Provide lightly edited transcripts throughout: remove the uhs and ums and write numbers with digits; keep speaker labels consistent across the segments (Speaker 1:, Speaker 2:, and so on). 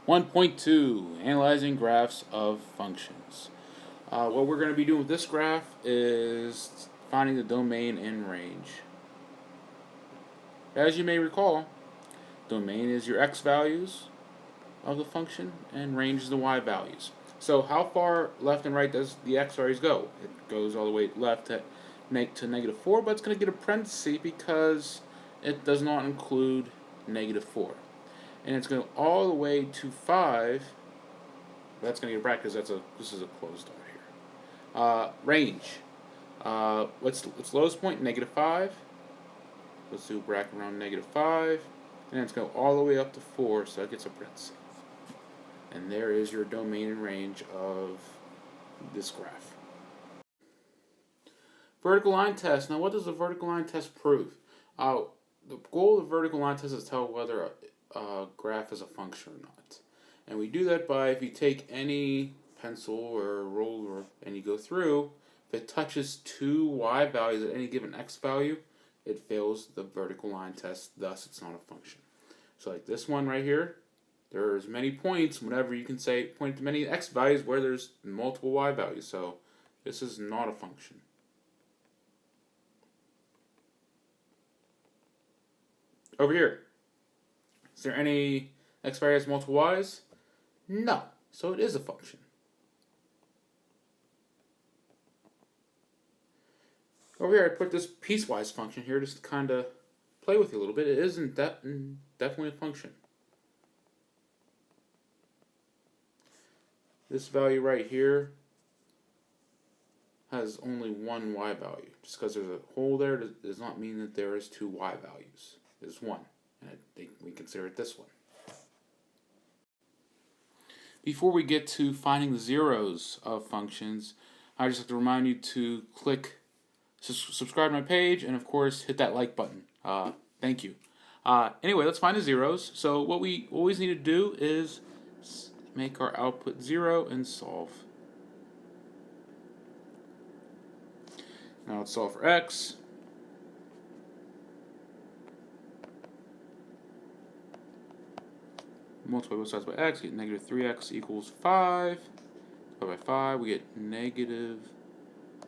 Speaker 1: 1.2, Analyzing Graphs of Functions. What we're going to be doing with this graph is finding the domain and range. As you may recall, domain is your x values of the function and range is the y values. So how far left and right does the x values go? It goes all the way left to -4, but it's going to get a parenthesis because it does not include -4. And it's going to go all the way to 5. That's going to get a bracket because this is a closed dot here. Range. What's lowest point? -5. Let's do a bracket around -5. And then it's going to go all the way up to 4, so it gets a parenthesis. And there is your domain and range of this graph. Vertical line test. Now, what does the vertical line test prove? The goal of the vertical line test is to tell whether a graph is a function or not. And we do that by, if you take any pencil or ruler and you go through, if it touches two y values at any given x value, it fails the vertical line test, thus it's not a function. So like this one right here, there's many points, whenever you can say point to many x values where there's multiple y values. So this is not a function. Over here, is there any x value has multiple y's? No, so it is a function. Over here, I put this piecewise function here just to kind of play with you a little bit. It isn't definitely a function. This value right here has only one y value. Just because there's a hole there does not mean that there is two y values. There's one, and we consider it this one. Before we get to finding the zeros of functions, I just have to remind you to click subscribe to my page, and of course hit that like button. Thank you. Anyway, let's find the zeros. So what we always need to do is make our output 0 and solve. Now let's solve for x. Multiply both sides by x, get -3x equals 5. Divide by 5, we get negative.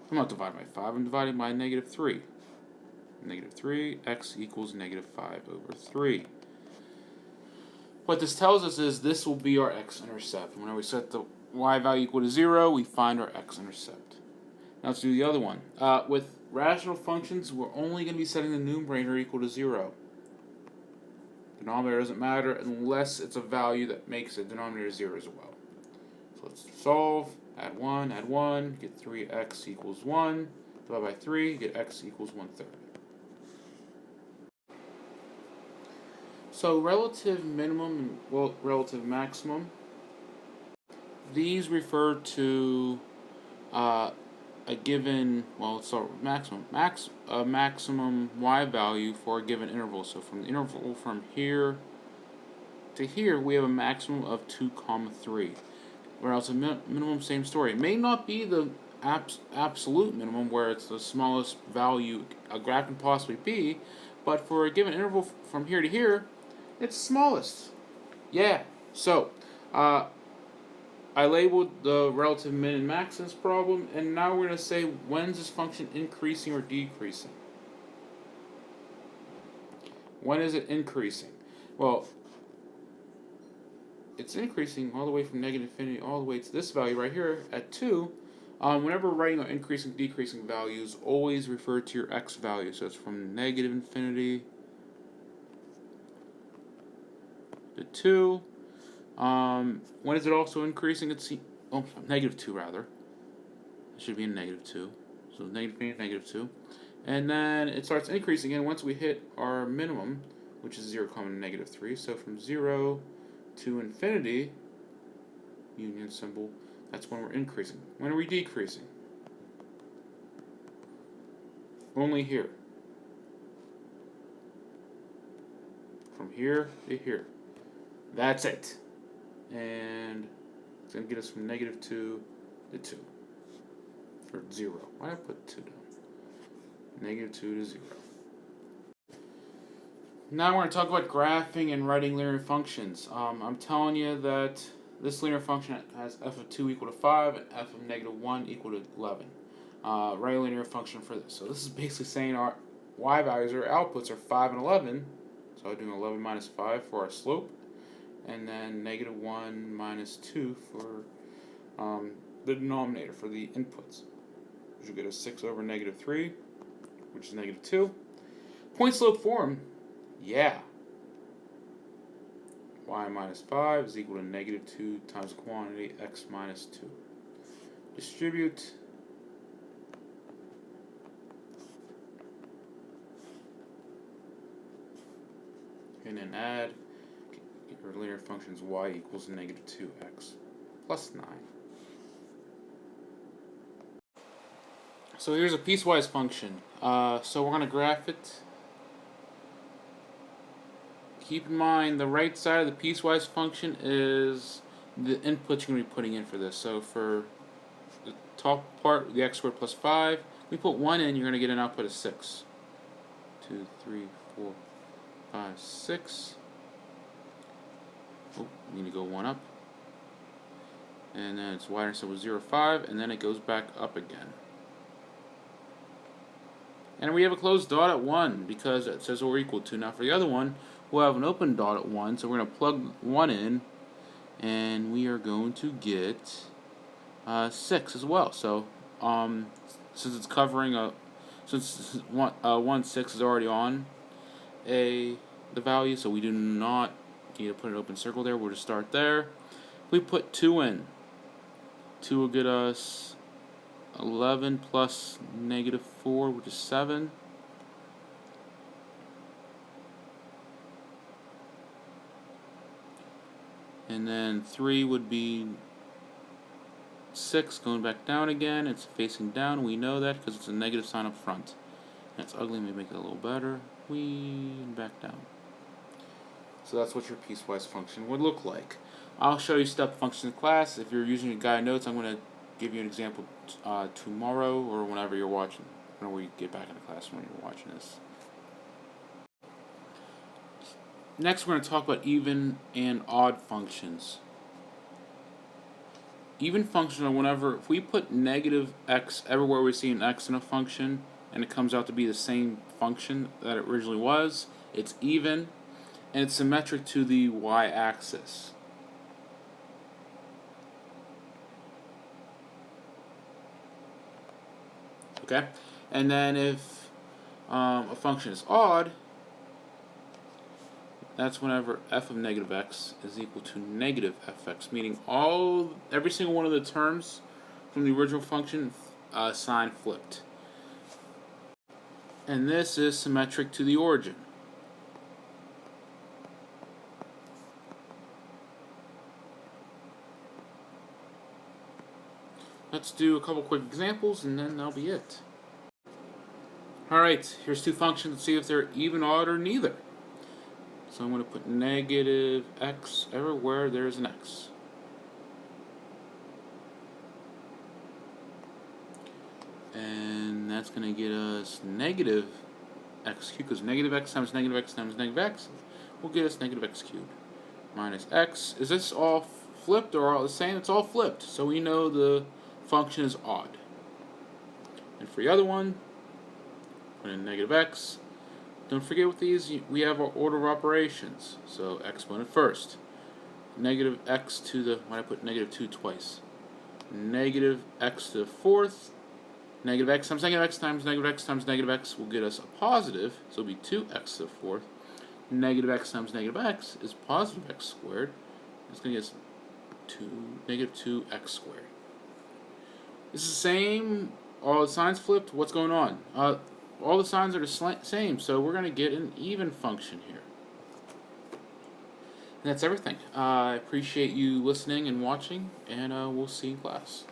Speaker 1: I'm not dividing by 5, I'm dividing by -3. -3, x equals -5/3. What this tells us is this will be our x-intercept. Whenever we set the y value equal to 0, we find our x-intercept. Now let's do the other one. With rational functions, we're only going to be setting the numerator equal to 0. Denominator doesn't matter unless it's a value that makes the denominator 0 as well. So let's solve. Add 1, get 3x equals 1. Divide by 3, get x equals 1/3. So relative minimum and relative maximum, these refer to a given, let's start with maximum. A maximum y value for a given interval. So from the interval from here to here, we have a maximum of 2, 3. Whereas a minimum, same story. It may not be the absolute minimum where it's the smallest value a graph can possibly be, but for a given interval from here to here, it's smallest. Yeah, so I labeled the relative min and max in this problem, and now we're going to say when's this function increasing or decreasing? When is it increasing? Well, it's increasing all the way from -infinity all the way to this value right here at 2. Whenever writing out increasing, decreasing values, always refer to your x value. So it's from -infinity to 2. When is it also increasing? It's -2 rather. It should be in -2. So -infinity, -2. And then it starts increasing again once we hit our minimum, which is 0, -3. So from 0 to infinity, union symbol, that's when we're increasing. When are we decreasing? Only here. From here to here. That's it. And it's going to get us from -2 to 2. Or 0. Why did I put 2 down? -2 to 0. Now we're going to talk about graphing and writing linear functions. I'm telling you that this linear function has f of 2 equal to 5 and f of negative 1 equal to 11. Write a linear function for this. So this is basically saying our y values or outputs are 5 and 11. So I'm doing 11 minus 5 for our slope. And then negative 1 minus 2 for the denominator, for the inputs. Which will get us 6 over negative 3, which is negative 2. Point slope form, yeah. Y minus 5 is equal to negative 2 times quantity x minus 2. Distribute. And then add. Your linear function is y equals negative 2x plus 9. So here's a piecewise function. So we're going to graph it. Keep in mind the right side of the piecewise function is the inputs you're going to be putting in for this. So for the top part, the x squared plus 5, we put 1 in, you're going to get an output of 6. 2, 3, 4, 5, 6. Oh, we need to go 1 up. And then it's y-intercept was 0, 5, and then it goes back up again. And we have a closed dot at 1 because it says we're equal to. Now for the other one, we'll have an open dot at 1, so we're going to plug 1 in, and we are going to get 6 as well. So since it's covering since 1 6 is already on the value, so we do not need to put an open circle there. We'll just start there. We put 2 in. 2 will get us 11 plus negative 4, which is 7. And then 3 would be 6 going back down again. It's facing down. We know that because it's a negative sign up front. That's ugly. Maybe make it a little better. And back down. So that's what your piecewise function would look like. I'll show you step functions in class. If you're using your guide notes, I'm going to give you an example tomorrow or whenever you're watching. Whenever we get back into class when you're watching this. Next, we're going to talk about even and odd functions. Even functions are whenever, if we put negative x everywhere we see an x in a function, and it comes out to be the same function that it originally was, it's even, and it's symmetric to the y-axis. Okay? And then if a function is odd, that's whenever f of negative x is equal to negative fx, meaning every single one of the terms from the original function sign flipped. And this is symmetric to the origin. Let's do a couple quick examples and then that'll be it. Alright, here's 2 functions to see if they're even, odd, or neither. So I'm going to put negative x everywhere there's an x. And that's going to get us negative x cubed, because negative x times negative x times negative x will get us negative x cubed. Minus x. Is this all flipped or all the same? It's all flipped. So we know the function is odd. And for the other one, put in negative x. Don't forget with these, we have our order of operations. So exponent first. Negative x to the, why did I put negative 2 twice? Negative x to the 4th. Negative x times negative x times negative x times negative x will get us a positive. So it'll be 2x to the 4th. Negative x times negative x is positive x squared. It's going to get us negative 2x squared. This is the same. All the signs flipped. What's going on? All the signs are the same, so we're going to get an even function here. And that's everything. I appreciate you listening and watching, and we'll see you in class.